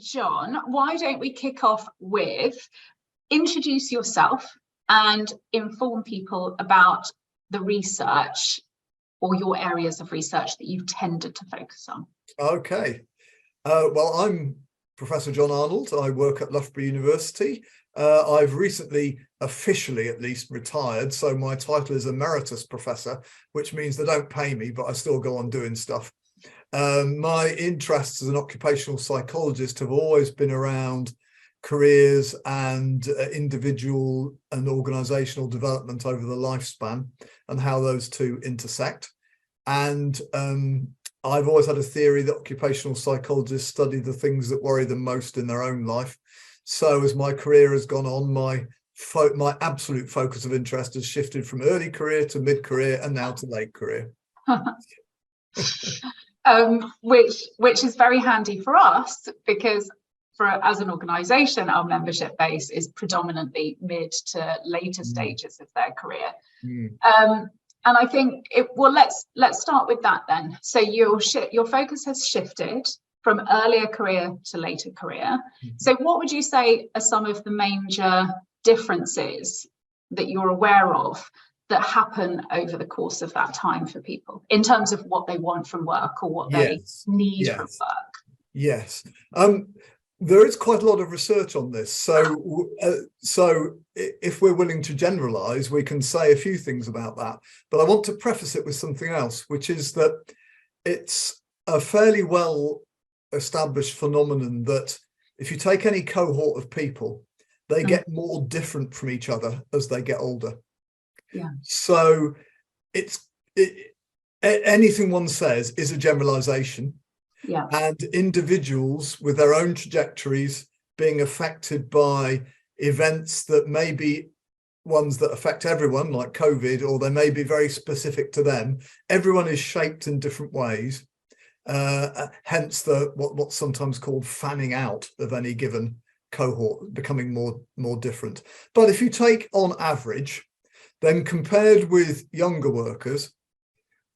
John, why don't we kick off with introduce yourself and inform people about the research or your areas of research that you've tended to focus on. Okay. Well, I'm Professor John Arnold. I work at Loughborough University. I've recently, officially at least, retired, so my title is Emeritus Professor, which means they don't pay me, but I still go on doing stuff. My interests as an occupational psychologist have always been around careers and individual and organizational development over the lifespan and how those two intersect. And I've always had a theory that occupational psychologists study the things that worry them most in their own life. So as my career has gone on, my absolute focus of interest has shifted from early career to mid-career and now to late career. Which is very handy for us, because as an organisation, our membership base is predominantly mid to later stages of their career. And I think let's start with that then. So your focus has shifted from earlier career to later career. So what would you say are some of the major differences that you're aware of that happen over the course of that time for people in terms of what they want from work or what they need from work? Yes. There is quite a lot of research on this. So if we're willing to generalize, we can say a few things about that. But I want to preface it with something else, which is that it's a fairly well established phenomenon that if you take any cohort of people, they get more different from each other as they get older. Yeah. So anything one says is a generalization. Yeah. And individuals with their own trajectories being affected by events that may be ones that affect everyone, like COVID, or they may be very specific to them. Everyone is shaped in different ways. Hence what's sometimes called fanning out of any given cohort, becoming more different. But if you take on average, then compared with younger workers,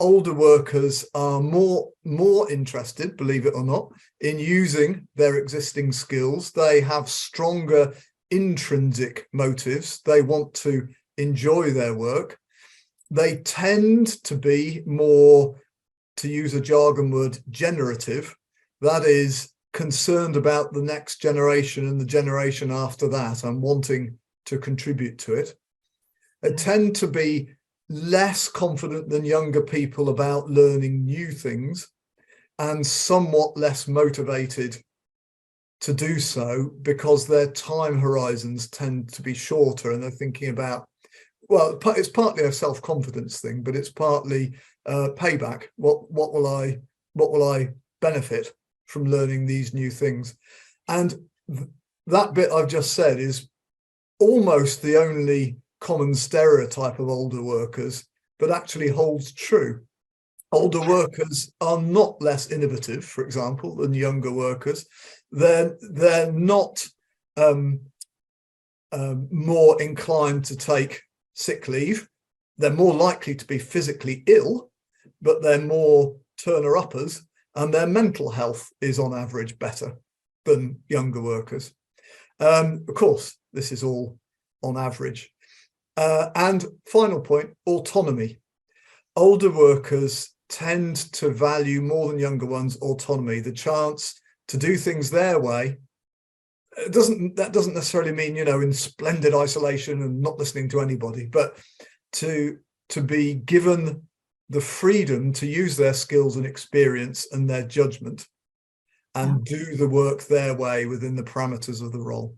older workers are more interested, believe it or not, in using their existing skills. They have stronger intrinsic motives. They want to enjoy their work. They tend to be more, to use a jargon word, generative. That is, concerned about the next generation and the generation after that and wanting to contribute to it. They tend to be less confident than younger people about learning new things and somewhat less motivated to do so because their time horizons tend to be shorter and they're thinking about, well, it's partly a self-confidence thing, but it's partly payback. What will I benefit from learning these new things? And that bit I've just said is almost the only common stereotype of older workers that actually holds true. Older workers are not less innovative, for example, than younger workers. They're not more inclined to take sick leave. They're more likely to be physically ill, but they're more turner-uppers, and their mental health is on average better than younger workers. Of course, this is all on average. And final point, autonomy. Older workers tend to value more than younger ones autonomy, the chance to do things their way. That doesn't necessarily mean, in splendid isolation and not listening to anybody, but to be given the freedom to use their skills and experience and their judgment and do the work their way within the parameters of the role.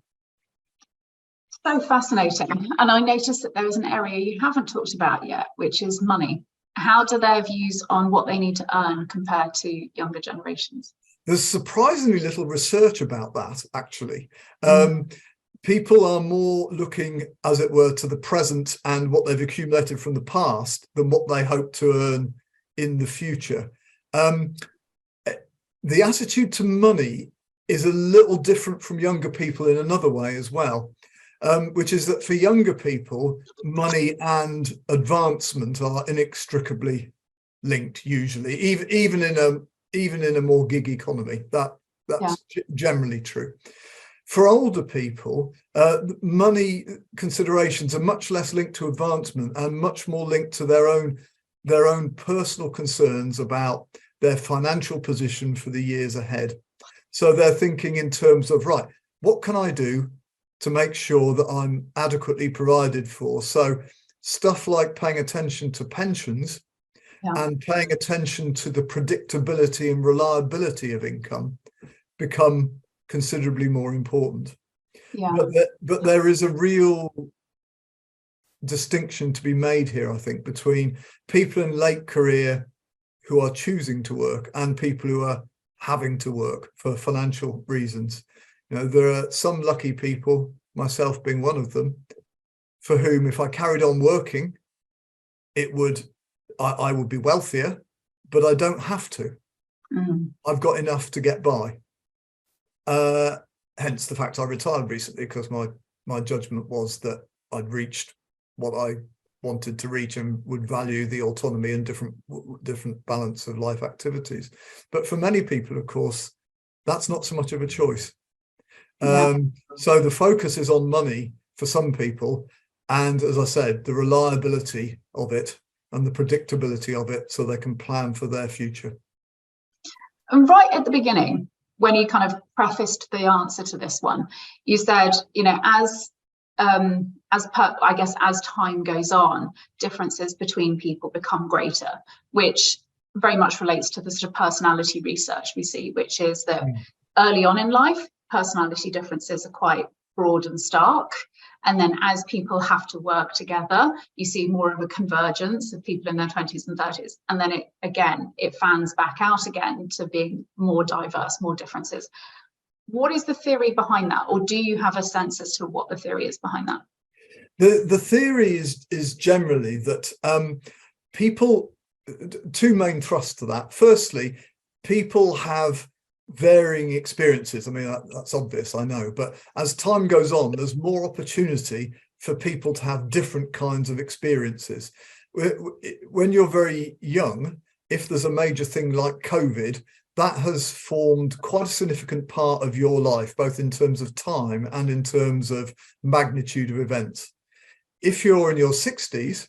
So fascinating. And I noticed that there is an area you haven't talked about yet, which is money. How do their views on what they need to earn compare to younger generations? There's surprisingly little research about that, actually. People are more looking, as it were, to the present and what they've accumulated from the past than what they hope to earn in the future. The attitude to money is a little different from younger people in another way as well. Which is that for younger people, money and advancement are inextricably linked. Usually, even in a more gig economy, That's generally true. For older people, money considerations are much less linked to advancement and much more linked to their own personal concerns about their financial position for the years ahead. So they're thinking in terms of, right, what can I do to make sure that I'm adequately provided for? So stuff like paying attention to pensions and paying attention to the predictability and reliability of income become considerably more important. But there is a real distinction to be made here, I think, between people in late career who are choosing to work and people who are having to work for financial reasons. You know, there are some lucky people, myself being one of them, for whom if I carried on working, I would be wealthier, but I don't have to. I've got enough to get by. Hence the fact I retired recently, because my judgment was that I'd reached what I wanted to reach and would value the autonomy and different balance of life activities. But for many people, of course, that's not so much of a choice. So the focus is on money for some people, and as I said, the reliability of it and the predictability of it, so they can plan for their future. And right at the beginning, when you kind of prefaced the answer to this one, you said, you know, as time goes on, differences between people become greater, which very much relates to the sort of personality research we see, which is that early on in life, personality differences are quite broad and stark. And then as people have to work together, you see more of a convergence of people in their 20s and 30s. And then it fans back out again to being more diverse, more differences. What is the theory behind that? Or do you have a sense as to what the theory is behind that? The theory is generally that people, two main thrusts to that. Firstly, people have varying experiences. I mean, that's obvious, I know, but as time goes on, there's more opportunity for people to have different kinds of experiences. When you're very young, if there's a major thing like COVID, that has formed quite a significant part of your life, both in terms of time and in terms of magnitude of events. If you're in your 60s,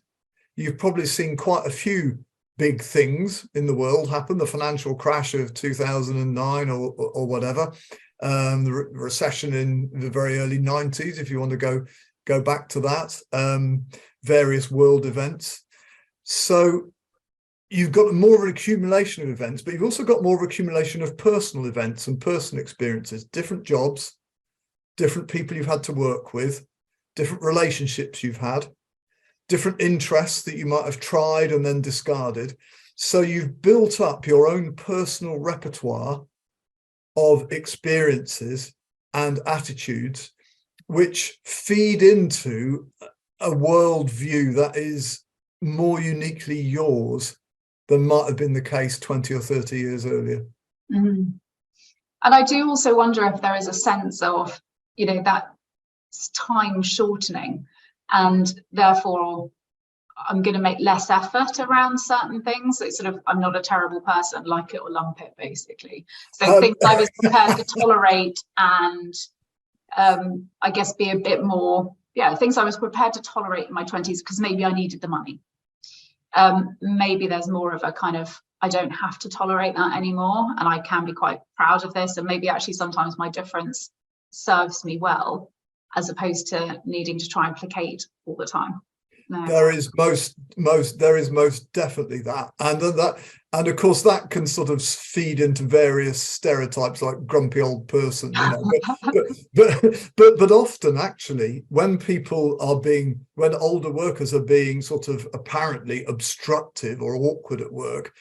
you've probably seen quite a few big things in the world happen: the financial crash of 2009 or whatever, the recession in the very early 90s, if you want to go back to that, various world events. So you've got more of an accumulation of events, but you've also got more of an accumulation of personal events and personal experiences, different jobs, different people you've had to work with, different relationships you've had, different interests that you might have tried and then discarded. So you've built up your own personal repertoire of experiences and attitudes, which feed into a worldview that is more uniquely yours than might have been the case 20 or 30 years earlier. And I do also wonder if there is a sense of, you know, that time shortening, and therefore I'm going to make less effort around certain things. It's sort of, I'm not a terrible person, like it or lump it, basically. So things I was prepared to tolerate and I guess be a bit more, things I was prepared to tolerate in my 20s because maybe I needed the money. Maybe there's more of a kind of, I don't have to tolerate that anymore, and I can be quite proud of this, and maybe actually sometimes my difference serves me well, as opposed to needing to try and placate all the time. No. There is most definitely that, and of course that can sort of feed into various stereotypes like grumpy old person, you know. but often actually when older workers are being sort of apparently obstructive or awkward at work,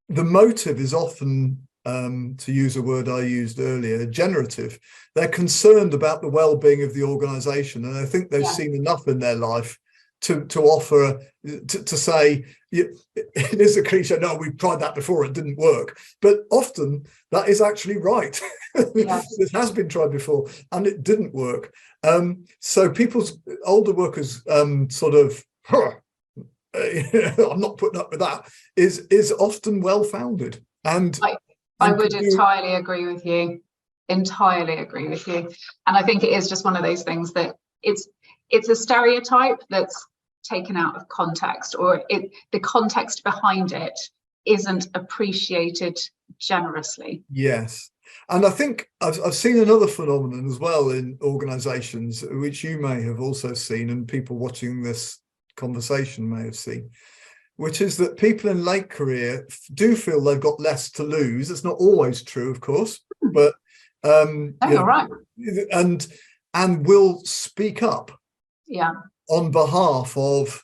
the motive is often, to use a word I used earlier, generative. They're concerned about the well-being of the organization, and I think they've seen enough in their life to offer, to say, it is a cliche, no, we've tried that before, it didn't work. But often that is actually right. It has been tried before and it didn't work. So older workers sort of, I'm not putting up with that, is often well-founded. And I would entirely agree with you. Entirely agree with you. And I think it is just one of those things that it's a stereotype that's taken out of context, or the context behind it isn't appreciated generously. Yes. And I think I've seen another phenomenon as well in organizations, which you may have also seen, and people watching this conversation may have seen, which is that people in late career do feel they've got less to lose. It's not always true, of course, but you're right. And will speak up on behalf of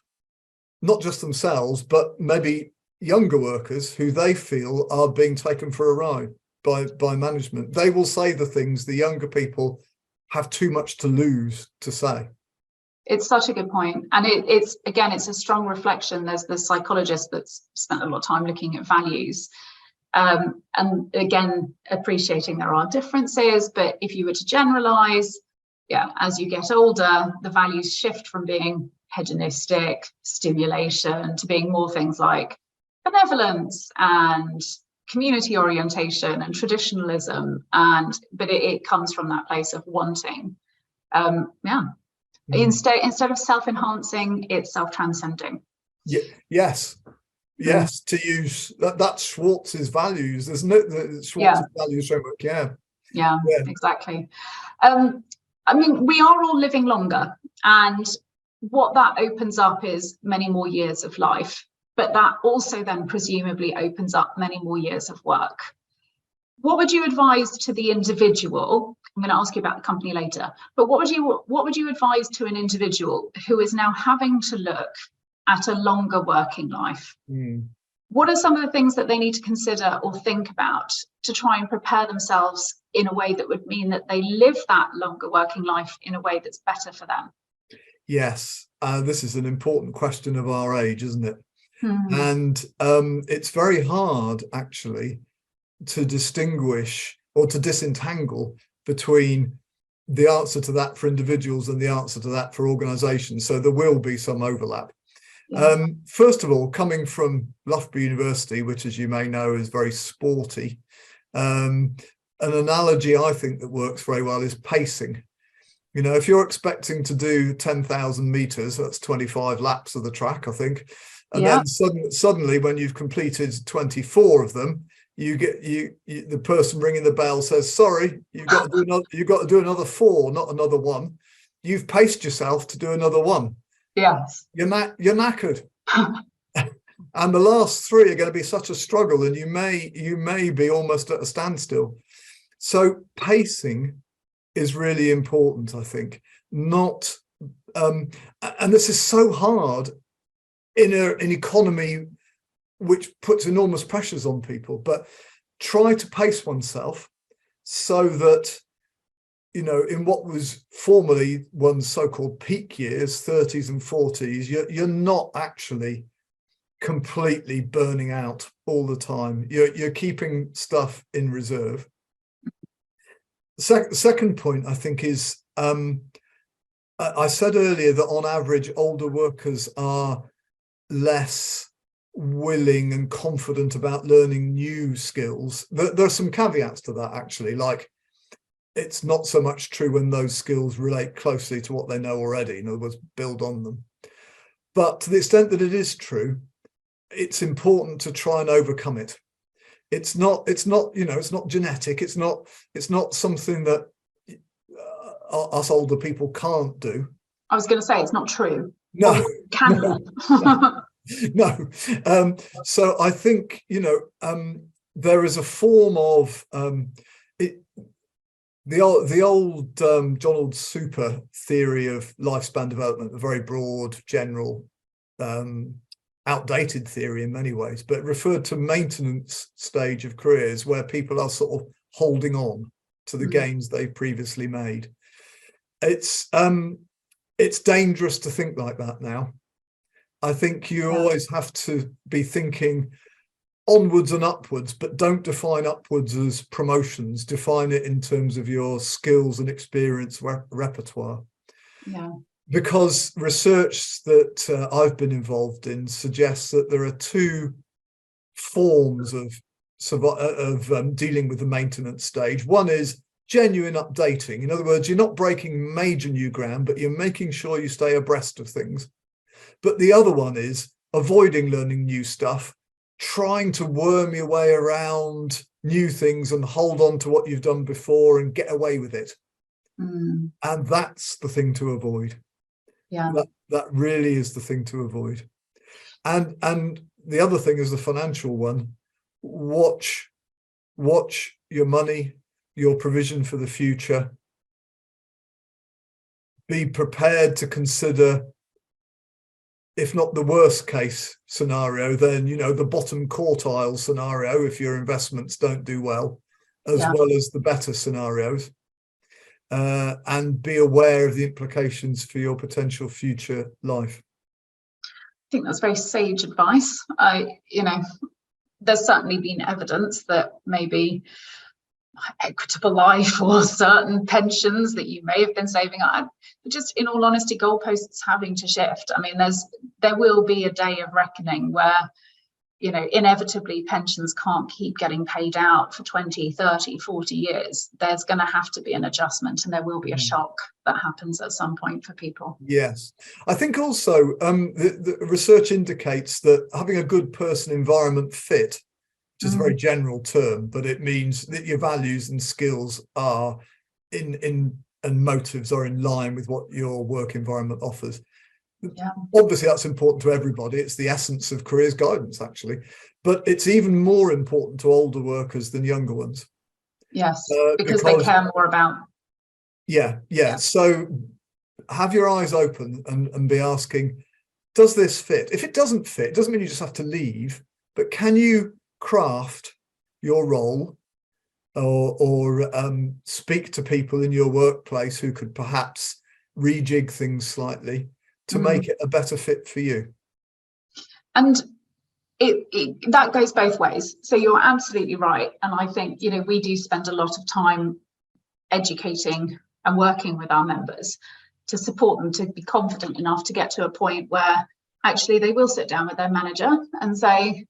not just themselves, but maybe younger workers who they feel are being taken for a ride by management. They will say the things the younger people have too much to lose to say. It's such a good point. And it's a strong reflection. There's the psychologist that's spent a lot of time looking at values. And again, appreciating there are differences, but if you were to generalize, as you get older, the values shift from being hedonistic, stimulation, to being more things like benevolence and community orientation and traditionalism. But it comes from that place of wanting. Instead of self-enhancing, it's self-transcending. Yes, to use that's Schwartz's values. There's no Schwartz's values framework. Yeah, exactly. I mean, we are all living longer, and what that opens up is many more years of life, but that also then presumably opens up many more years of work. What would you advise to the individual? I'm going to ask you about the company later, but what would you advise to an individual who is now having to look at a longer working life? What are some of the things that they need to consider or think about to try and prepare themselves in a way that would mean that they live that longer working life in a way that's better for them? Yes, this is an important question of our age, isn't it? And it's very hard actually to distinguish or to disentangle between the answer to that for individuals and the answer to that for organizations. So there will be some overlap. First of all, coming from Loughborough University, which, as you may know, is very sporty, an analogy I think that works very well is pacing. You know, if you're expecting to do 10,000 meters, that's 25 laps of the track, I think. And then suddenly when you've completed 24 of them, you get the person ringing the bell says, sorry, you've got to do another 4, not another 1. You've paced yourself to do another 1. Yes. You're knackered. And the last 3 are going to be such a struggle, and you may be almost at a standstill. So pacing is really important, I think. Not and this is so hard in an economy which puts enormous pressures on people, but try to pace oneself so that, you know, in what was formerly one's so-called peak years, 30s and 40s, you're not actually completely burning out all the time. You're keeping stuff in reserve. Second point, I think, is I said earlier that on average, older workers are less willing and confident about learning new skills. There are some caveats to that, actually, like it's not so much true when those skills relate closely to what they know already, in other words, build on them. But to the extent that it is true, it's important to try and overcome it. It's not you know, it's not genetic. It's not something that us older people can't do. I was going to say it's not true. No, can no. So I think, you know, there is a form of the old John Arnold super theory of lifespan development, a very broad, general, outdated theory in many ways, but referred to maintenance stage of careers where people are sort of holding on to the gains they've previously made. It's dangerous to think like that now. I think you always have to be thinking onwards and upwards, but don't define upwards as promotions. Define it in terms of your skills and experience repertoire. Yeah. Because research that I've been involved in suggests that there are 2 forms of dealing with the maintenance stage. One is genuine updating. In other words, you're not breaking major new ground, but you're making sure you stay abreast of things. But the other one is avoiding learning new stuff, trying to worm your way around new things and hold on to what you've done before and get away with it. And that's the thing to avoid. Yeah, that really is the thing to avoid. And the other thing is the financial one. Watch your money, your provision for the future. Be prepared to consider, if not the worst case scenario, then, you know, the bottom quartile scenario if your investments don't do well, as well as the better scenarios. And be aware of the implications for your potential future life. I think that's very sage advice. You know, there's certainly been evidence that maybe equitable life or certain pensions that you may have been saving on, but just in all honesty, goalposts having to shift. I mean, there will be a day of reckoning where, you know, inevitably pensions can't keep getting paid out for 20, 30, 40 years. There's going to have to be an adjustment, and there will be a shock that happens at some point for people. Yes. I think also the research indicates that having a good person environment fit, which is a very general term, but it means that your values and skills are and motives are in line with what your work environment offers. Yeah. Obviously, that's important to everybody. It's the essence of careers guidance, actually, but it's even more important to older workers than younger ones. Yes, because they care more about. Yeah. So have your eyes open and be asking, does this fit? If it doesn't fit, it doesn't mean you just have to leave, but can you craft your role or speak to people in your workplace who could perhaps rejig things slightly to make it a better fit for you? And that goes both ways. So you're absolutely right. And I think, you know, we do spend a lot of time educating and working with our members to support them to be confident enough to get to a point where actually they will sit down with their manager and say,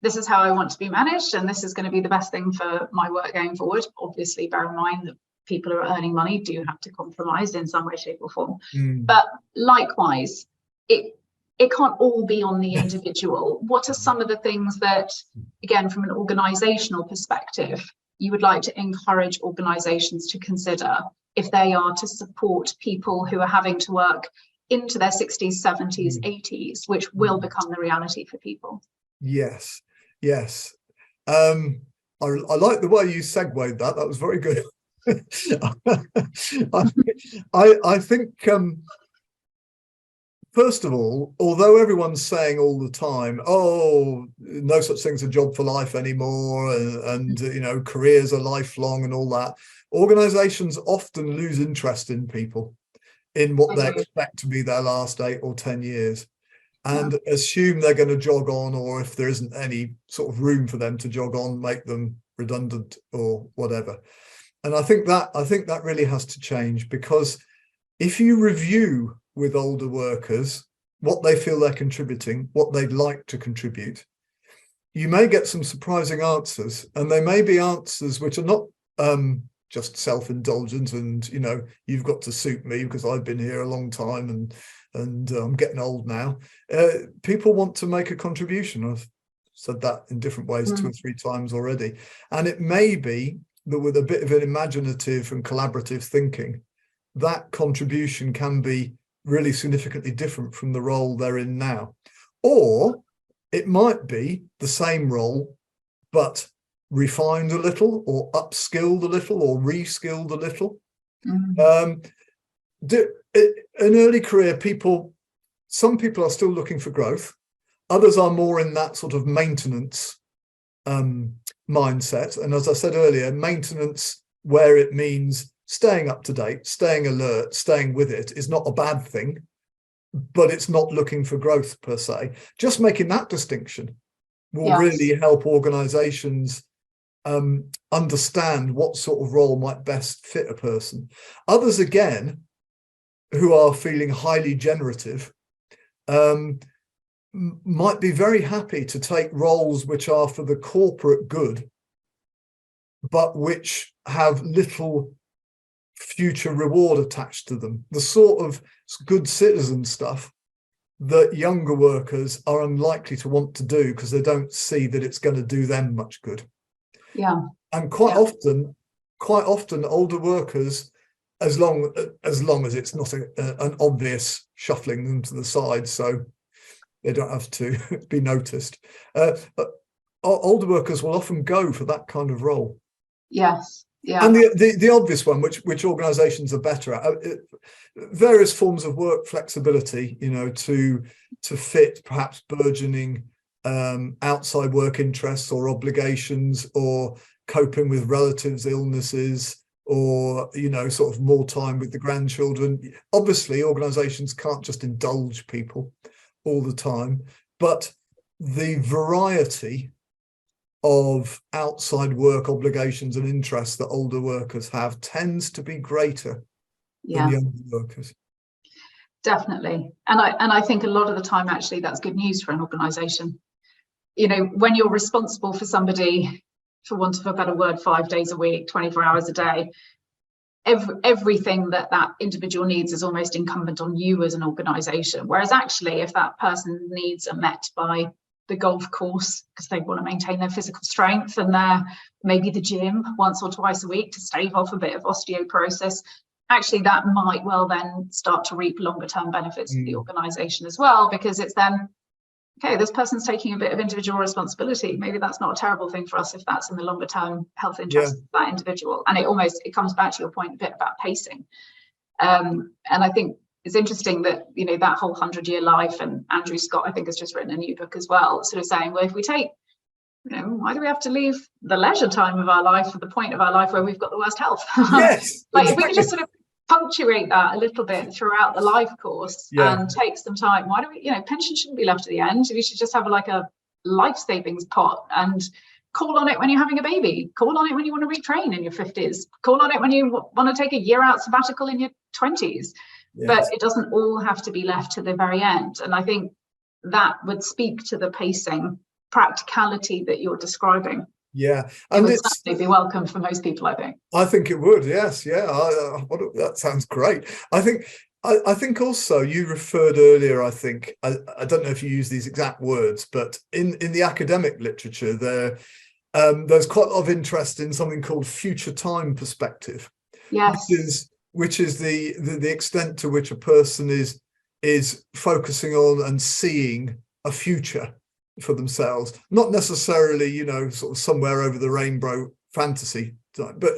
this is how I want to be managed, and this is going to be the best thing for my work going forward. Obviously, bear in mind that people who are earning money do have to compromise in some way, shape or form. But likewise, it can't all be on the individual. What are some of the things that, again, from an organizational perspective, you would like to encourage organizations to consider if they are to support people who are having to work into their 60s, 70s, 80s, which will become the reality for people? Yes. I like the way you segued that. That was very good. I think first of all, although everyone's saying all the time, oh, no such thing as a job for life anymore, and you know, careers are lifelong and all that, organizations often lose interest in people, in what they expect to be their last 8 or 10 years, and assume they're going to jog on, or if there isn't any sort of room for them to jog on, make them redundant or whatever. And I think that really has to change, because if you review with older workers what they feel they're contributing, what they'd like to contribute, you may get some surprising answers, and they may be answers which are not just self-indulgent and, you know, you've got to suit me because I've been here a long time and I'm getting old now. People want to make a contribution. I've said that in different ways 2 or 3 times already. And it may be that with a bit of an imaginative and collaborative thinking, that contribution can be really significantly different from the role they're in now. Or it might be the same role, but refined a little, or upskilled a little, or reskilled a little. An early career, some people are still looking for growth. Others are more in that sort of maintenance mindset. And as I said earlier, maintenance, where it means staying up to date, staying alert, staying with it, is not a bad thing, but it's not looking for growth per se. Just making that distinction will really help organizations understand what sort of role might best fit a person. Others, again, who are feeling highly generative, might be very happy to take roles which are for the corporate good, but which have little future reward attached to them. The sort of good citizen stuff that younger workers are unlikely to want to do because they don't see that it's going to do them much good. Yeah. And quite often older workers, as long as it's not an obvious shuffling them to the side so they don't have to be noticed, older workers will often go for that kind of role. Yes. Yeah. And the obvious one, which organizations are better at, various forms of work flexibility, to fit perhaps burgeoning outside work interests or obligations, or coping with relatives' illnesses, or sort of more time with the grandchildren. Obviously, organizations can't just indulge people all the time, but the variety of outside work obligations and interests that older workers have tends to be greater than younger workers. Definitely. And I think a lot of the time, actually, that's good news for an organization. When you're responsible for somebody, for want of a better word, 5 days a week, 24 hours a day, everything that individual needs is almost incumbent on you as an organization. Whereas actually, if that person's needs are met by the golf course because they want to maintain their physical strength, and maybe the gym once or twice a week to stave off a bit of osteoporosis, actually that might well then start to reap longer term benefits for the organization as well, because it's then, okay, this person's taking a bit of individual responsibility. Maybe that's not a terrible thing for us if that's in the longer term health interest of that individual. And it comes back to your point a bit about pacing. And I think it's interesting that, that whole 100-year life, and Andrew Scott, I think, has just written a new book as well, sort of saying, well, if we take, why do we have to leave the leisure time of our life for the point of our life where we've got the worst health? Yes. Like, if we could just sort of punctuate that a little bit throughout the life course and take some time, why do we, pension shouldn't be left to the end. We should just have like a life savings pot and call on it when you're having a baby, call on it when you want to retrain in your 50s, call on it when you want to take a year out sabbatical in your 20s. Yes. But it doesn't all have to be left to the very end. And I think that would speak to the pacing practicality that you're describing. Yeah, and it would certainly be welcome for most people, I think. I think it would, yes, yeah. That sounds great. I think also you referred earlier, I think, I don't know if you use these exact words, but in the academic literature, there's quite a lot of interest in something called future time perspective. Yes. Which is the extent to which a person is focusing on and seeing a future for themselves, not necessarily sort of somewhere over the rainbow fantasy, but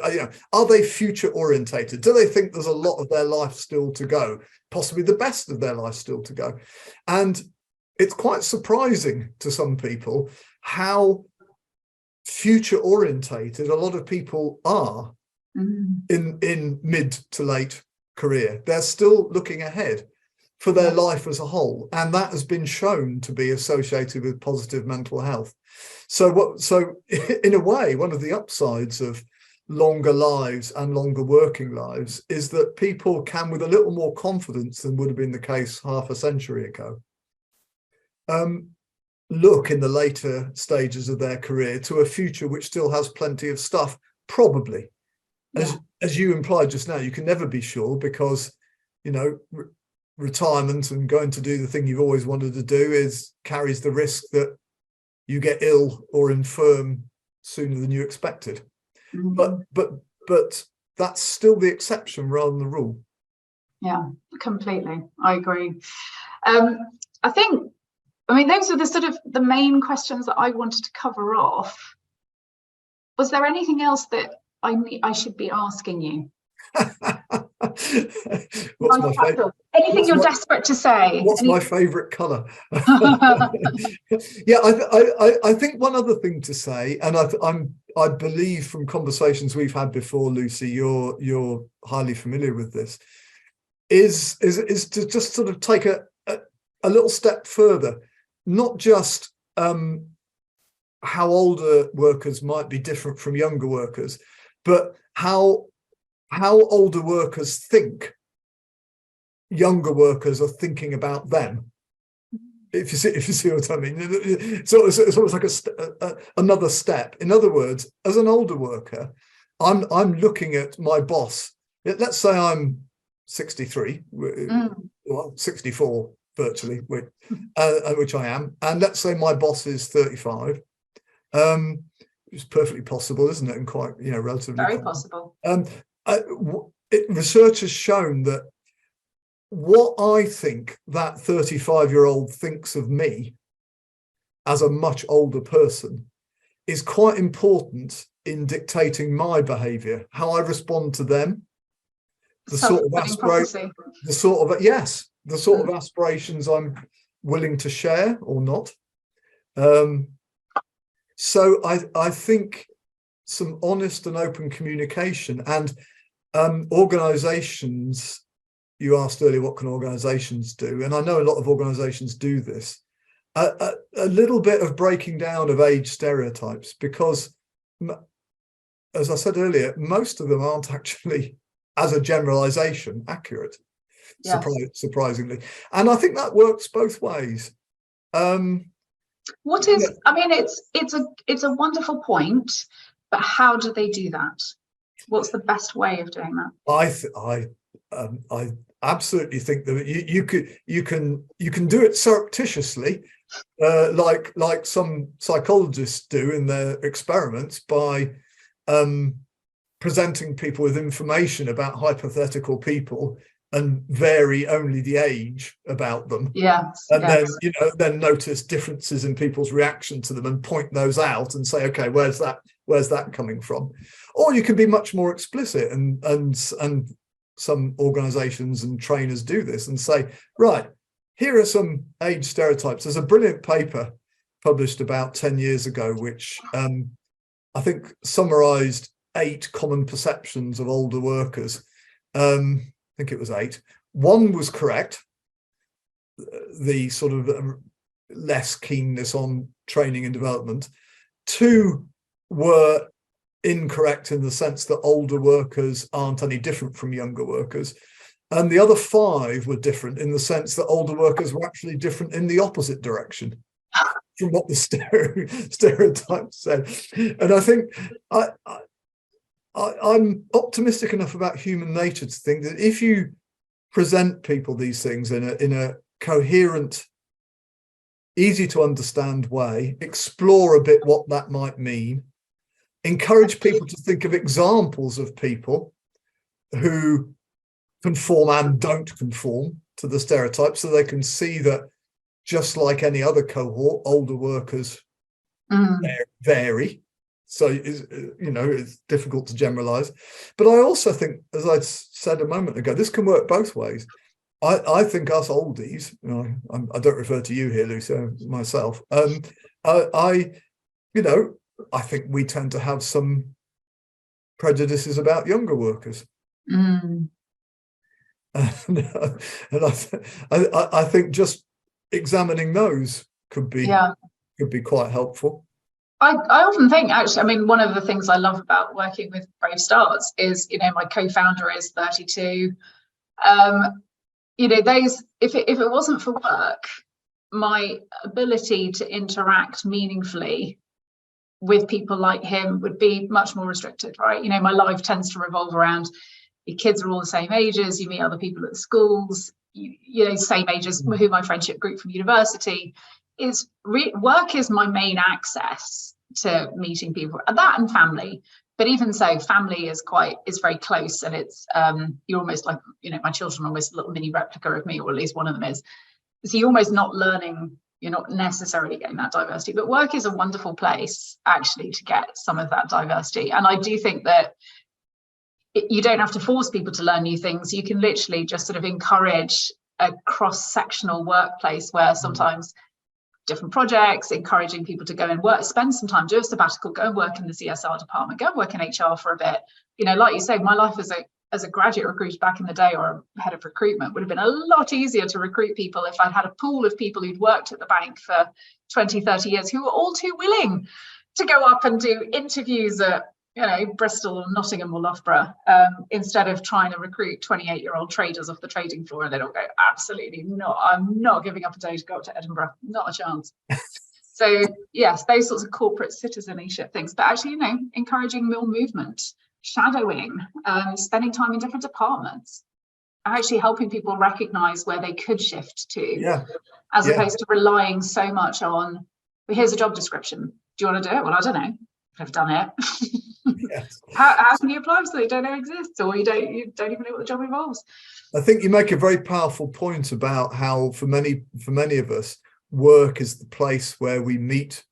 are they future orientated? Do they think there's a lot of their life still to go, possibly the best of their life still to go? And it's quite surprising to some people how future orientated a lot of people are. In mid to late career. They're still looking ahead for their life as a whole, and that has been shown to be associated with positive mental health. So in a way, one of the upsides of longer lives and longer working lives is that people can, with a little more confidence than would have been the case half a century ago, look in the later stages of their career to a future which still has plenty of stuff, probably. As you implied just now, you can never be sure, because retirement and going to do the thing you've always wanted to do carries the risk that you get ill or infirm sooner than you expected. But that's still the exception rather than the rule. Yeah, completely. I agree. I think, those are the sort of the main questions that I wanted to cover off. Was there anything else that I should be asking you? Anything you're desperate to say? What's my favourite colour? Yeah, I think one other thing to say, and I believe from conversations we've had before, Lucy, you're highly familiar with this, is to just sort of take a little step further, not just how older workers might be different from younger workers, but how older workers think younger workers are thinking about them. if you see what I mean. It's almost like another step. In other words, as an older worker, I'm looking at my boss. Let's say I'm 63, well, 64 virtually, which I am, and let's say my boss is 35. It's perfectly possible, isn't it? And quite, relatively very possible. Research has shown that what I think that 35-year-old thinks of me as a much older person is quite important in dictating my behaviour, how I respond to them, the sort of aspirations I'm willing to share or not. So I think some honest and open communication, and organisations, you asked earlier what can organisations do, and I know a lot of organisations do this, a little bit of breaking down of age stereotypes, because as I said earlier, most of them aren't actually, as a generalisation, accurate, yes. Surprisingly. And I think that works both ways. It's a wonderful point, but how do they do that? What's the best way of doing that? I absolutely think that you can do it surreptitiously, like some psychologists do in their experiments, by presenting people with information about hypothetical people and vary only the age about them. Yes. And then notice differences in people's reaction to them and point those out and say, okay, where's that coming from? Or you can be much more explicit, and some organizations and trainers do this and say, right, here are some age stereotypes. There's a brilliant paper published about 10 years ago, which I think summarized 8 common perceptions of older workers. I think it was 8. 1 was correct, the sort of less keenness on training and development. 2 were incorrect in the sense that older workers aren't any different from younger workers. And the other 5 were different in the sense that older workers were actually different in the opposite direction from what the stereotypes said. And I think I'm optimistic enough about human nature to think that if you present people these things in a coherent, easy to understand way, explore a bit what that might mean, encourage people to think of examples of people who conform and don't conform to the stereotype, so they can see that just like any other cohort, older workers vary. So it's difficult to generalize. But I also think, as I said a moment ago, this can work both ways. I think us oldies, I don't refer to you here, Lucy, myself. I think we tend to have some prejudices about younger workers. And I think just examining those could be quite helpful. I often think, actually, one of the things I love about working with Brave Starts is, my co-founder is 32. If it wasn't for work, my ability to interact meaningfully with people like him would be much more restricted, right? My life tends to revolve around your kids are all the same ages, you meet other people at the schools, same ages who my friendship group from university is. Work is my main access to meeting people, and family. But even so, family is very close, and it's you're almost like, my children are almost a little mini replica of me, or at least one of them is. So you're almost not learning, you're not necessarily getting that diversity. But work is a wonderful place actually to get some of that diversity. And I do think that you don't have to force people to learn new things. You can literally just sort of encourage a cross-sectional workplace where sometimes different projects, encouraging people to go and work, spend some time, do a sabbatical, go and work in the CSR department, go and work in HR for a bit. Like you say, my life as a graduate recruiter back in the day, or a head of recruitment, would have been a lot easier to recruit people if I'd had a pool of people who'd worked at the bank for 20, 30 years who were all too willing to go up and do interviews at Bristol or Nottingham or Loughborough, instead of trying to recruit 28-year-old traders off the trading floor, and they don't go, absolutely not, I'm not giving up a day to go up to Edinburgh, not a chance. So yes, those sorts of corporate citizenship things, but actually, encouraging more movement, shadowing, spending time in different departments, actually helping people recognize where they could shift to, as opposed to relying so much on, well, here's a job description, do you want to do it? Well, I don't know, I've done it. Yes. How can you apply for something you don't know exists, or you don't even know what the job involves? I think you make a very powerful point about how for many of us, work is the place where we meet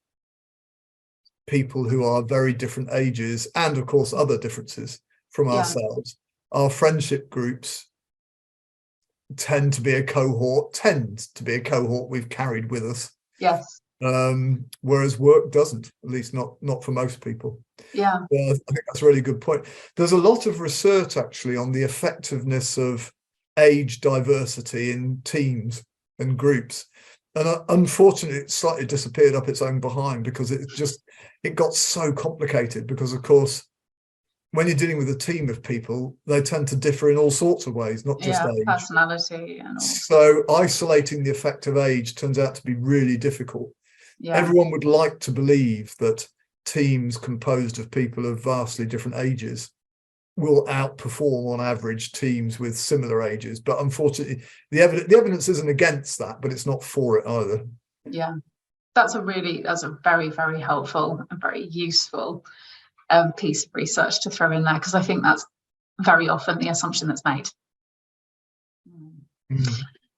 people who are very different ages, and of course other differences from ourselves. Our friendship groups tend to be a cohort we've carried with us. Yes. Whereas work doesn't, at least not for most people. Yeah. I think that's a really good point. There's a lot of research actually on the effectiveness of age diversity in teams and groups. And unfortunately, it slightly disappeared up its own behind, because it got so complicated, because of course, when you're dealing with a team of people, they tend to differ in all sorts of ways, not just age. Personality and all. So isolating the effect of age turns out to be really difficult. Yeah. Everyone would like to believe that teams composed of people of vastly different ages will outperform on average teams with similar ages, but unfortunately the evidence isn't against that, but it's not for it either. Yeah, that's a very, very helpful and very useful piece of research to throw in there, because I think that's very often the assumption that's made.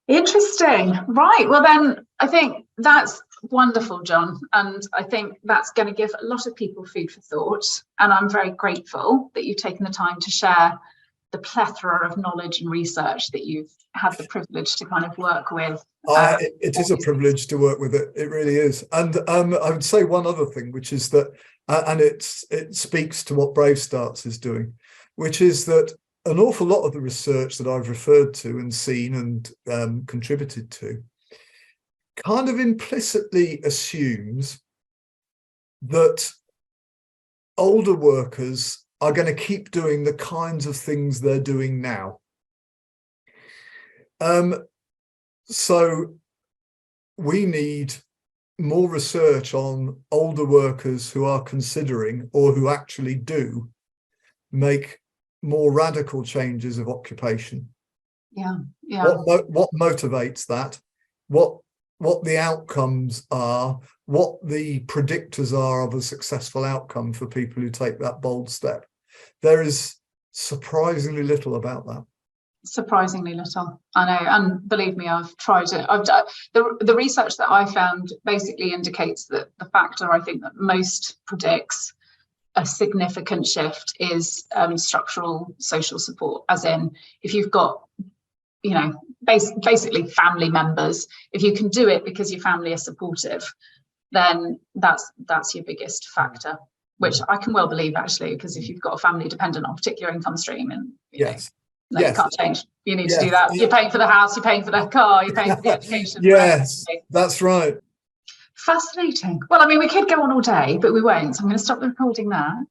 Interesting. Right, well then I think that's wonderful, John, and I think that's going to give a lot of people food for thought, and I'm very grateful that you've taken the time to share the plethora of knowledge and research that you've had the privilege to kind of work with. It is a privilege to work with it, it really is. And I would say one other thing, which is that and it speaks to what Brave Starts is doing, which is that an awful lot of the research that I've referred to and seen and contributed to kind of implicitly assumes that older workers are going to keep doing the kinds of things they're doing now. So we need more research on older workers who are considering, or who actually do, make more radical changes of occupation. Yeah. What motivates that? What the outcomes are, what the predictors are of a successful outcome for people who take that bold step. There is surprisingly little about that. Surprisingly little, I know, and believe me, I've tried it. I've done the research that I found basically indicates that the factor I think that most predicts a significant shift is structural social support, as in if you've got basically family members, if you can do it because your family are supportive, then that's your biggest factor, which I can well believe actually, because if you've got a family dependent on a particular income stream, and you can't change, you need to do that. You're paying for the house, you're paying for the car, you're paying for the education. Yes, that's right. Fascinating. Well, I mean, we could go on all day, but we won't, so I'm going to stop the recording there.